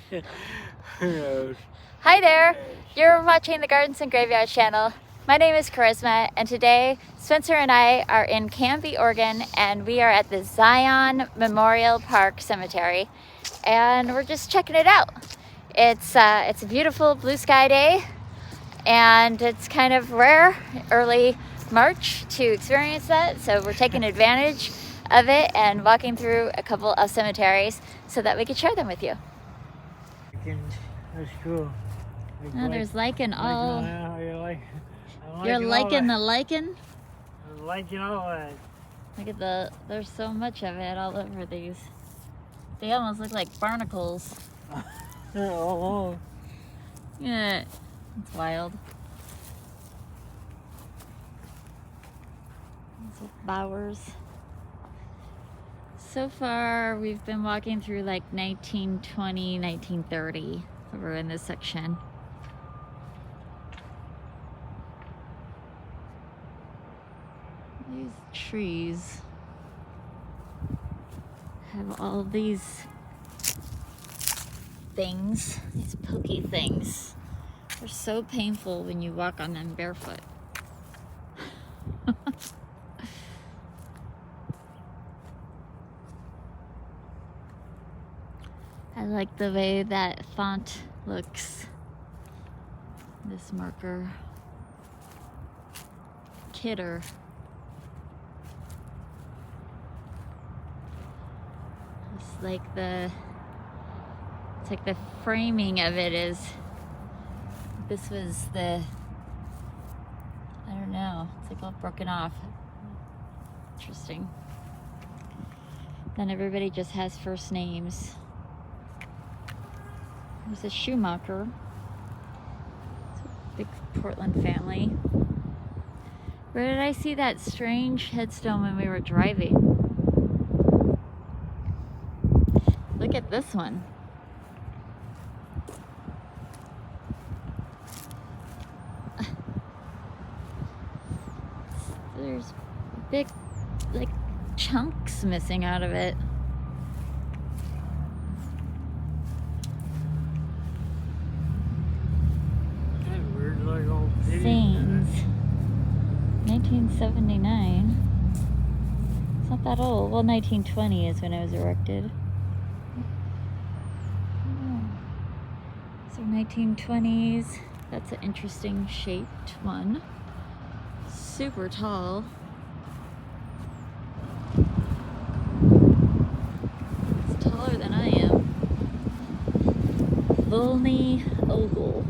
Who knows? Hi there, you're watching the Gardens and Graveyard channel. My name is Charisma, and today Spencer and I are in Canby, Oregon, and we are at the Zion Memorial Park Cemetery, and we're just checking it out. It's a beautiful blue sky day, and it's kind of rare early March to experience that, so we're taking advantage of it and walking through a couple of cemeteries so that we can share them with you. That's cool. Oh, there's lichen all. You're liking the lichen? I'm liking all that. Look at there's so much of it all over these. They almost look like barnacles. Oh. Yeah, it's wild. These bowers. So far, we've been walking through like 1920, 1930. So we're in this section. These trees have all these things, these pokey things. They're so painful when you walk on them barefoot. I like the way that font looks. This marker. Kidder. It's like the framing of it is, this was the, I don't know, it's like all broken off. Interesting. Then everybody just has first names. There's a Schumacher. It's a big Portland family. Where did I see that strange headstone when we were driving? Look at this one. There's big, like, chunks missing out of it. Saints, 1979. It's not that old. Well, 1920 is when it was erected. So 1920s. That's an interesting shaped one. Super tall. It's taller than I am. Volney Ogle.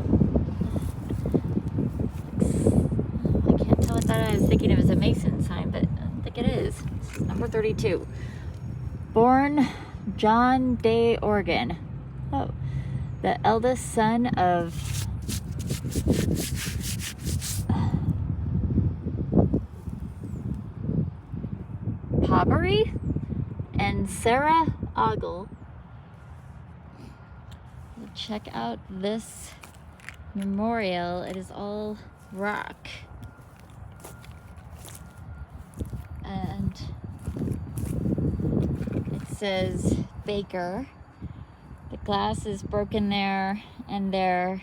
I can't tell what that is. I was thinking it was a Mason sign, but I don't think it is. It's number 32. Born John Day, Oregon. Oh, the eldest son of Pobbery and Sarah Ogle. Check out this memorial. It is all rock. And it says Baker. The glass is broken there and there.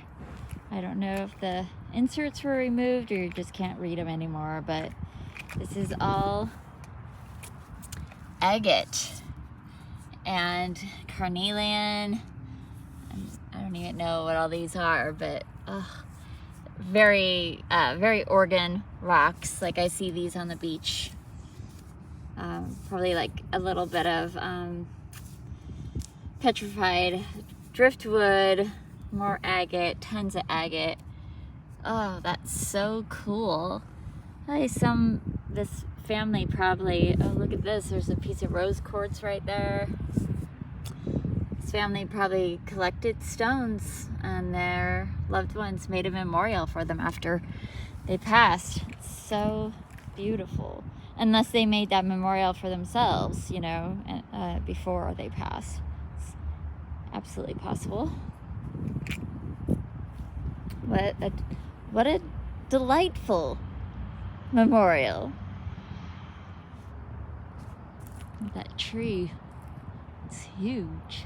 I don't know if the inserts were removed or you just can't read them anymore, but this is all agate and carnelian. I don't even know what all these are, but very Oregon rocks. Like I see these on the beach. Probably like a little bit of petrified driftwood, more agate, tons of agate. Oh, that's so cool. This family probably, oh, look at this. There's a piece of rose quartz right there. This family probably collected stones and their loved ones made a memorial for them after they passed. It's so beautiful. Unless they made that memorial for themselves, you know, before they passed. It's absolutely possible. What a delightful memorial. That tree, it's huge.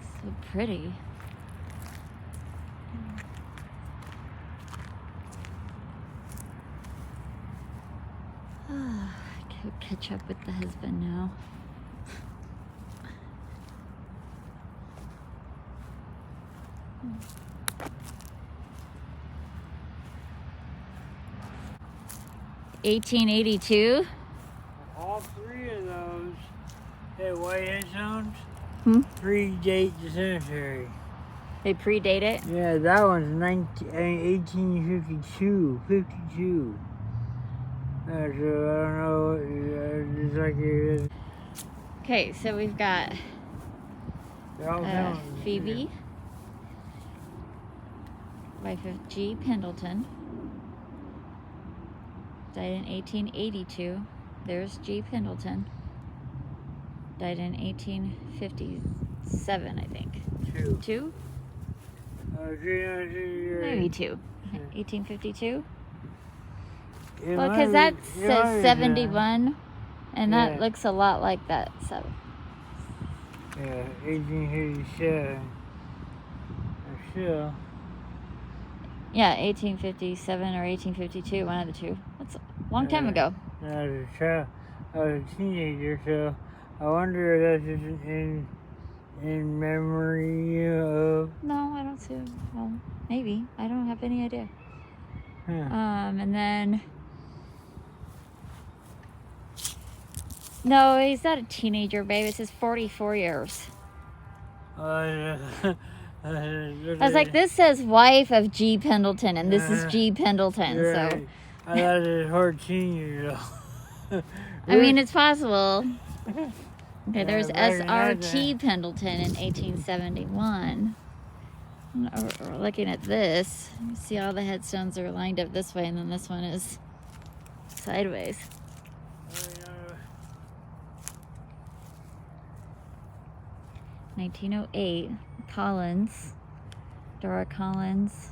It's So pretty. Go catch up with the husband now. $1882. All three of those that white headstones Hmm? predate the cemetery. They predate it. Yeah, that one's 1852. 52. So I don't know. It's like it is. Okay, so we've got They're all found. Phoebe, wife of G. Pendleton, died in 1882. There's G. Pendleton. Died in 1857, I think. Two? Maybe two. 1852? Well, because that says 71, and that looks a lot like that. So. Yeah, 1857. Still. Yeah, 1857 or 1852, one of the two. That's a long time ago. I was a child. I was a teenager, so I wonder if that's just in memory of. No, I don't see. Well, maybe. I don't have any idea. Huh. And then. No, he's not a teenager, babe. It says 44 years. I I was like, this says wife of G. Pendleton, and this is G. Pendleton, so. Right. I thought it was 14 years old. I mean, it's possible. Okay, there's back in that S.R.T. Pendleton in 1871. We're looking at this. You see all the headstones are lined up this way, and then this one is sideways. 1908, Collins, Dora Collins,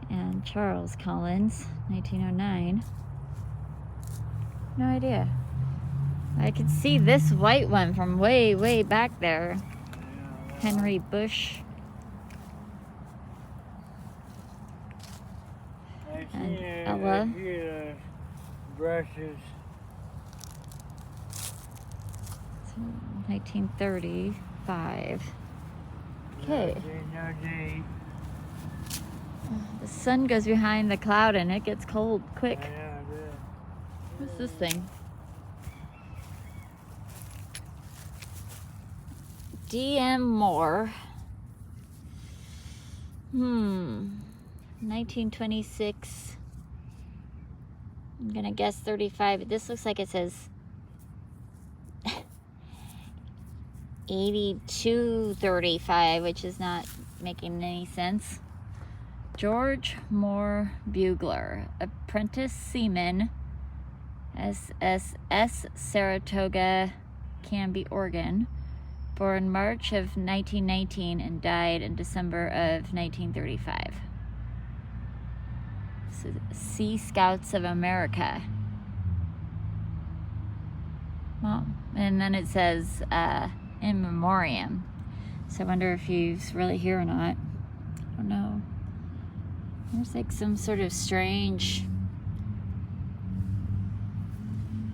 and Charles Collins. 1909. No idea. I can see this white one from way, way back there. Henry Bush. And Ella. Brushes. 1935. Okay. No date. The sun goes behind the cloud and it gets cold quick. I know, What's this thing? D.M. Moore. 1926. I'm gonna guess 35, but this looks like it says 8235, which is not making any sense. George Moore Bugler, apprentice seaman, SSS Saratoga, Canby, Oregon, born March of 1919 and died in December of 1935. So, Sea Scouts of America. Well, and then it says in memoriam. So I wonder if he's really here or not. I don't know. There's like some sort of strange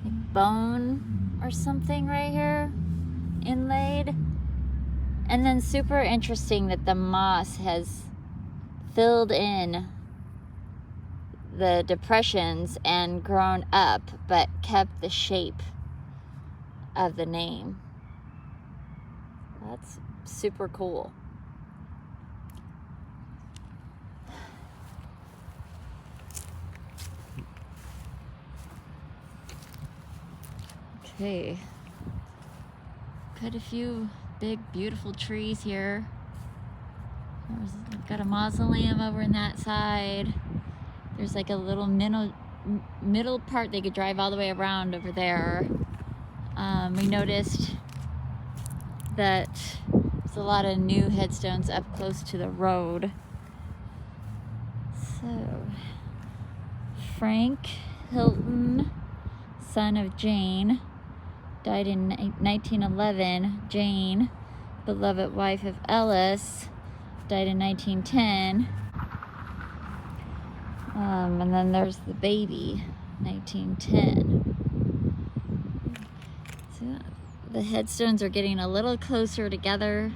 like bone or something right here inlaid. And then super interesting that the moss has filled in the depressions and grown up but kept the shape of the name. That's super cool. Okay, quite a few big beautiful trees here. We've got a mausoleum over in that side. There's like a little middle part they could drive all the way around over there. We noticed that there's a lot of new headstones up close to the road. So, Frank Hilton, son of Jane, died in 1911. Jane, beloved wife of Ellis, died in 1910. And then there's the baby, 1910. So the headstones are getting a little closer together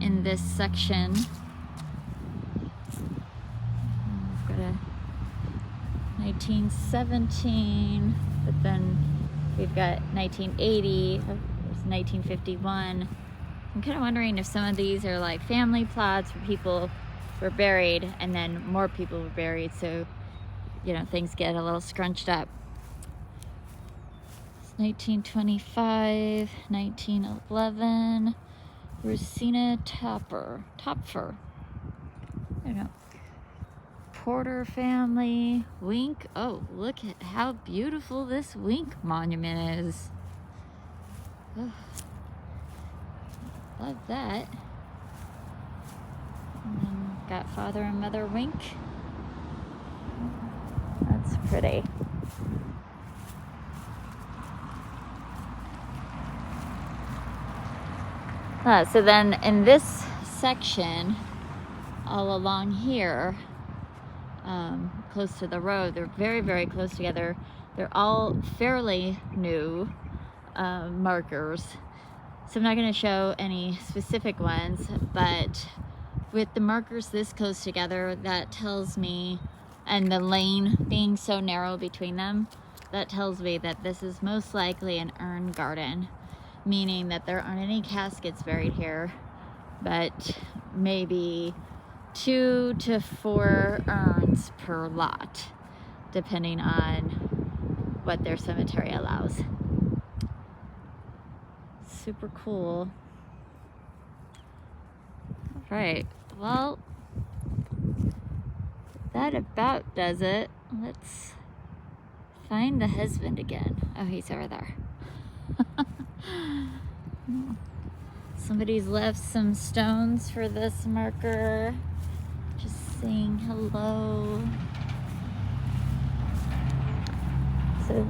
in this section. We've got a 1917, but then we've got 1980, there's 1951. I'm kind of wondering if some of these are like family plots where people were buried and then more people were buried, so you know things get a little scrunched up. It's 1925, 1911, Rusina Topfer. I don't know. Porter family, Wink. Oh, look at how beautiful this Wink monument is. Oh, love that. And then got Father and Mother Wink. That's pretty. So then in this section, all along here, close to the road, they're very, very close together. They're all fairly new markers. So I'm not going to show any specific ones, but with the markers this close together, that tells me, and the lane being so narrow between them, that tells me that this is most likely an urn garden, meaning that there aren't any caskets buried here, but maybe 2 to 4 urns per lot, depending on what their cemetery allows. Super cool. All right, well, that about does it. Let's find the husband again. Oh, he's over there. Somebody's left some stones for this marker. Just saying hello. It's a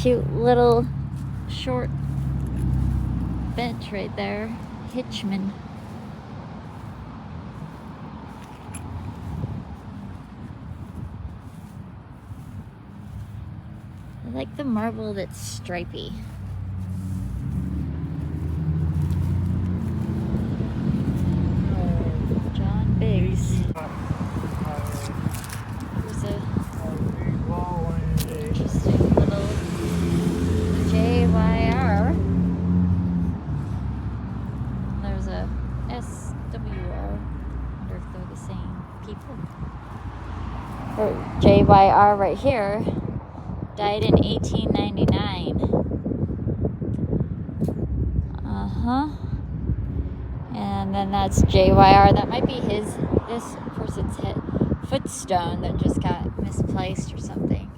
cute little short bench right there. Hitchman. I like the marble that's stripy. John Biggs. There's a interesting little JYR. There's a SWR. I wonder if they're the same people. Or JYR right here. Died in 1899. And then that's JYR. That might be this person's footstone that just got misplaced or something.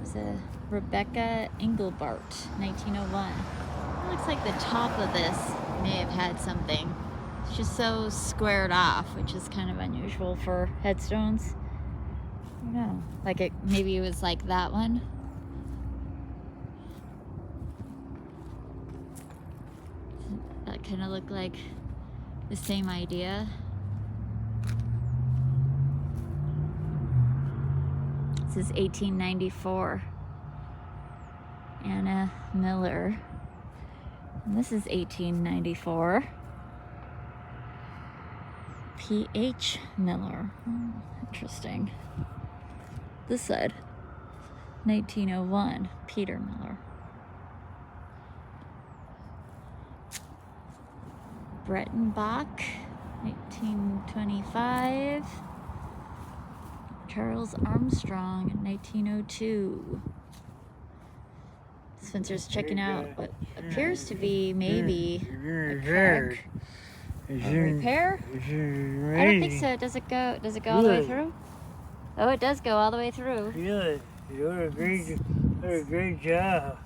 It's a Rebecca Engelbart, 1901. It looks like the top of this may have had something. It's just so squared off, which is kind of unusual for headstones. I don't know. Like maybe it was like that one. That kind of looked like the same idea. This is 1894. Anna Miller. And this is 1894. P.H. Miller. Oh, interesting. This side, 1901, Peter Miller. Brettenbach, 1925. Charles Armstrong, 1902. Spencer's checking out what appears to be maybe a crack. A repair? I don't think so. Does it go all the way through? Oh, it does go all the way through. Yeah, you did a great job.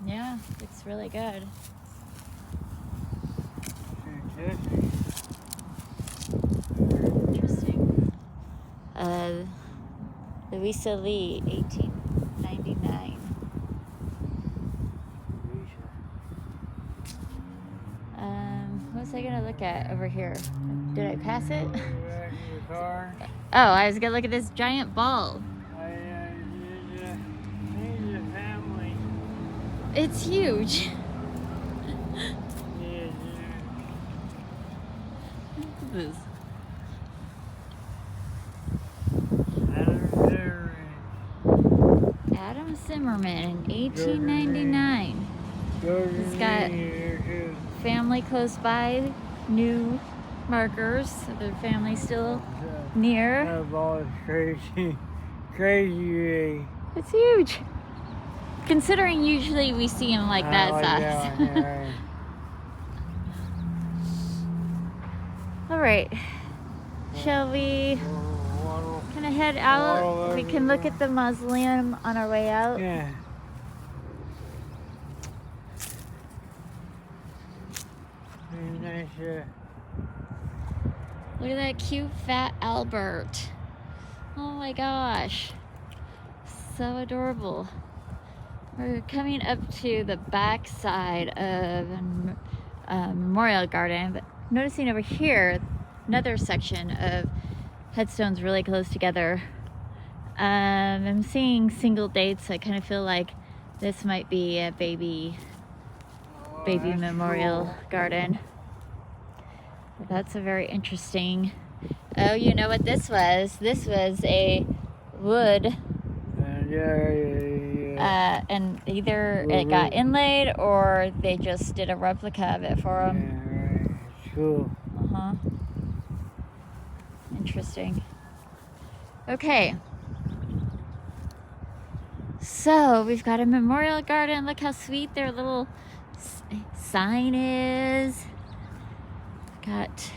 Yeah, it's really good. Fantastic. Interesting. Louisa Lee, 1899. was I gonna look at over here? Did I pass it? Back in the car. Oh, I was gonna look at this giant ball. There's a family. It's huge. Yeah, Look at this. Adam Zimmerman in 1899. He's got family close by, new markers. So their family's still near. That ball is crazy. Crazy. It's huge. Considering usually we see them like that size. Yeah. All right. Shall we kind of head out? We can look at the mausoleum on our way out. Yeah. Nice. Look at that cute fat Albert. Oh my gosh. So adorable. We're coming up to the back side of Memorial Garden, but noticing over here another section of headstones really close together. I'm seeing single dates. I kind of feel like this might be a baby memorial garden. That's a very interesting. Oh, you know what this was? This was a wood. And either it got inlaid or they just did a replica of it for them. Yeah, right. It's cool. Interesting. Okay. So we've got a memorial garden. Look how sweet their little sign is. Got,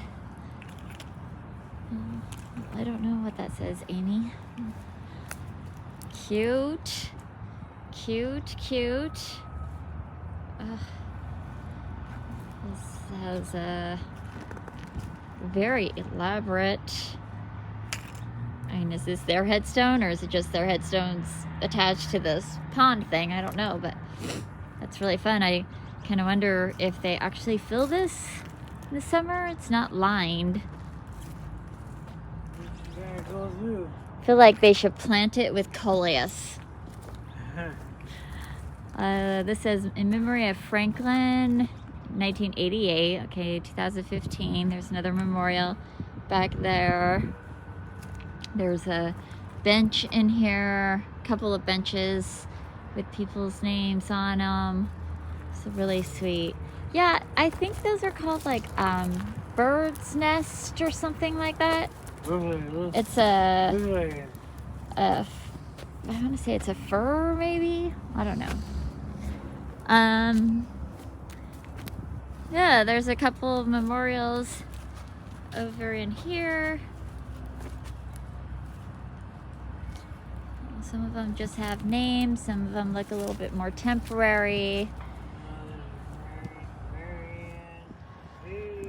I don't know what that says, Amy. Cute. This has a very elaborate. I mean, is this their headstone or is it just their headstones attached to this pond thing? I don't know, but that's really fun. I kind of wonder if they actually fill this in the summer. It's not lined. I feel like they should plant it with coleus. This says in memory of Franklin, 1988. Okay, 2015. There's another memorial back there. There's a bench in here, a couple of benches with people's names on them. It's really sweet. Yeah, I think those are called like bird's nest or something like that. It's I want to say it's a fir, maybe. I don't know. Yeah, there's a couple of memorials over in here. Some of them just have names. Some of them look a little bit more temporary.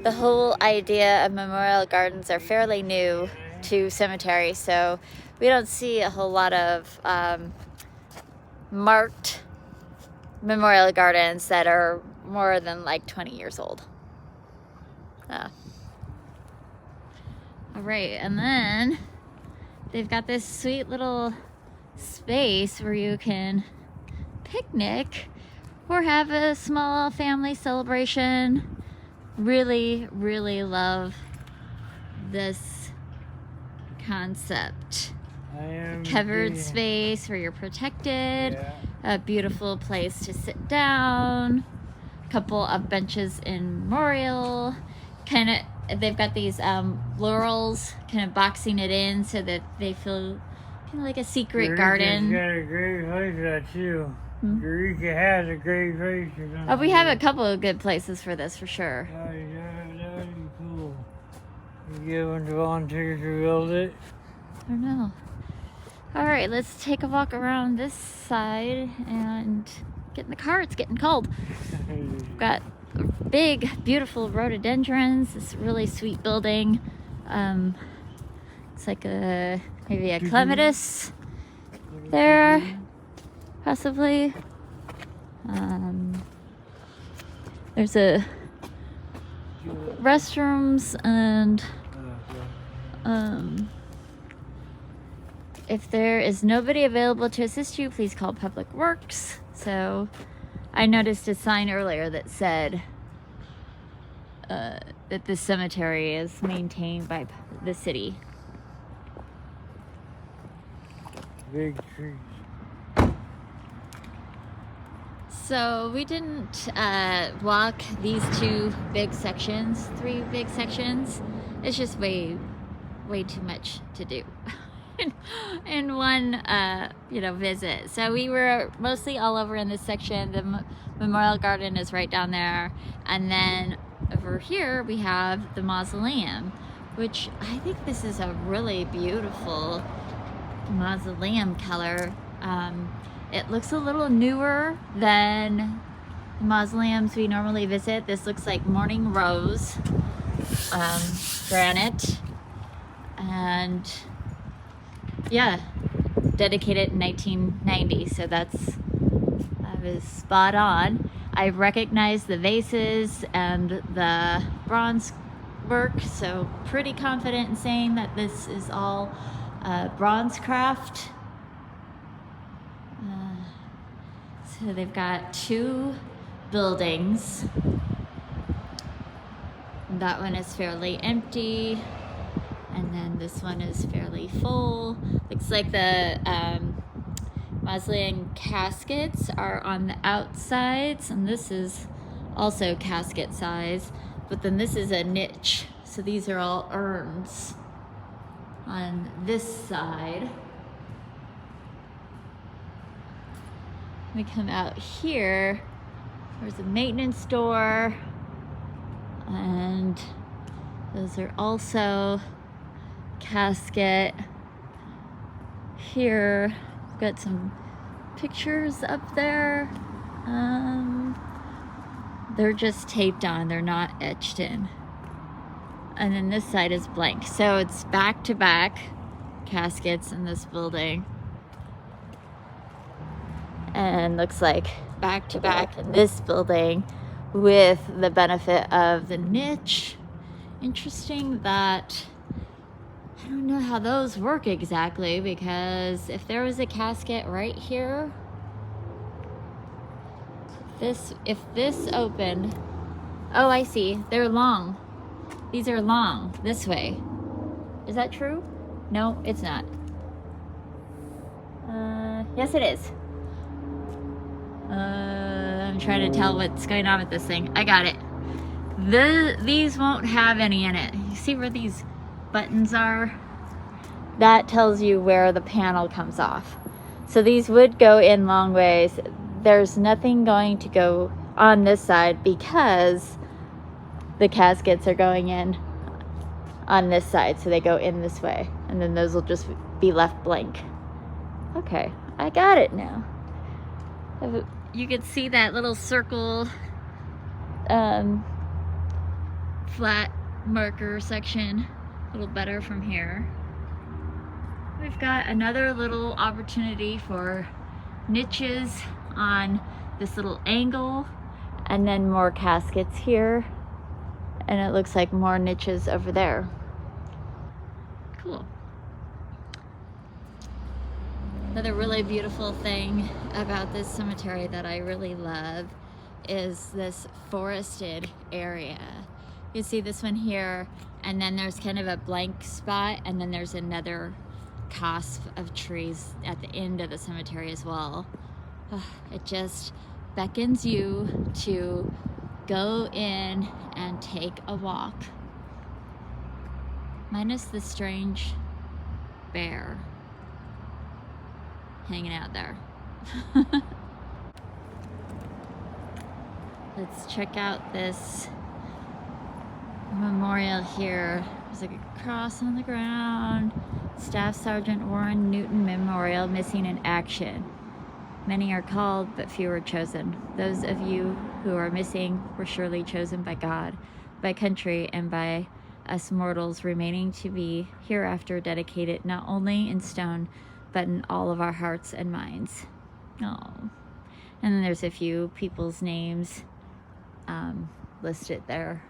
The whole idea of memorial gardens are fairly new to cemeteries, so we don't see a whole lot of marked memorial gardens that are more than like 20 years old. All right, and then they've got this sweet little space where you can picnic or have a small family celebration. Really love this concept. Covered space where you're protected. Yeah. A beautiful place to sit down. A couple of benches in memorial. They've got these laurels kind of boxing it in so that they feel kind of like a secret garden. Got a great place for that too. Eureka has a great place. Oh, we have a couple of good places for this for sure. That would be cool. You get a bunch of volunteers to build it. I don't know. All right, let's take a walk around this side and get in the car. It's getting cold. We've got big, beautiful rhododendrons. This really sweet building. It's like maybe a clematis there, possibly. There's a restrooms and if there is nobody available to assist you, please call Public Works. So I noticed a sign earlier that said that this cemetery is maintained by the city. Big trees. So we didn't walk these three big sections. It's just way too much to do in one visit. So we were mostly all over in this section. The Memorial Garden is right down there, and then over here we have the mausoleum, which I think this is a really beautiful mausoleum color. It looks a little newer than the mausoleums we normally visit. This looks like morning rose granite, and yeah, dedicated in 1990. So that was spot on. I recognize the vases and the bronze work, so pretty confident in saying that this is all bronze craft. So they've got two buildings. That one is fairly empty, and then this one is fairly full. Looks like the mausoleum caskets are on the outsides, and this is also casket size, but then this is a niche. So these are all urns on this side. We come out here, there's a maintenance door, and those are also casket. Here, we've got some pictures up there. They're just taped on, they're not etched in. And then this side is blank. So it's back-to-back caskets in this building. And looks like back-to-back in this building with the benefit of the niche. Interesting that I don't know how those work exactly, because if there was a casket right here, if this opened, oh, I see, they're long. These are long this way. Is that true? No, it's not. Yes, it is. I'm trying to tell what's going on with this thing. I got it. These won't have any in it. You see where these buttons are? That tells you where the panel comes off. So these would go in long ways. There's nothing going to go on this side because the caskets are going in on this side. So they go in this way, and then those will just be left blank. Okay, I got it now. You can see that little circle flat marker section a little better from here. We've got another little opportunity for niches on this little angle, and then more caskets here, and it looks like more niches over there. Cool. Another really beautiful thing about this cemetery that I really love is this forested area. You see this one here, and then there's kind of a blank spot, and then there's another cusp of trees at the end of the cemetery as well. It just beckons you to go in and take a walk. Minus the strange bear hanging out there. Let's check out this memorial here. There's a cross on the ground. Staff Sergeant Warren Newton Memorial, missing in action. Many are called, but few are chosen. Those of you who are missing were surely chosen by God, by country, and by us mortals remaining to be hereafter dedicated not only in stone, but in all of our hearts and minds. Oh. And then there's a few people's names listed there.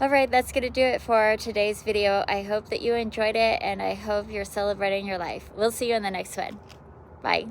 All right, that's going to do it for today's video. I hope that you enjoyed it, and I hope you're celebrating your life. We'll see you in the next one. Bye.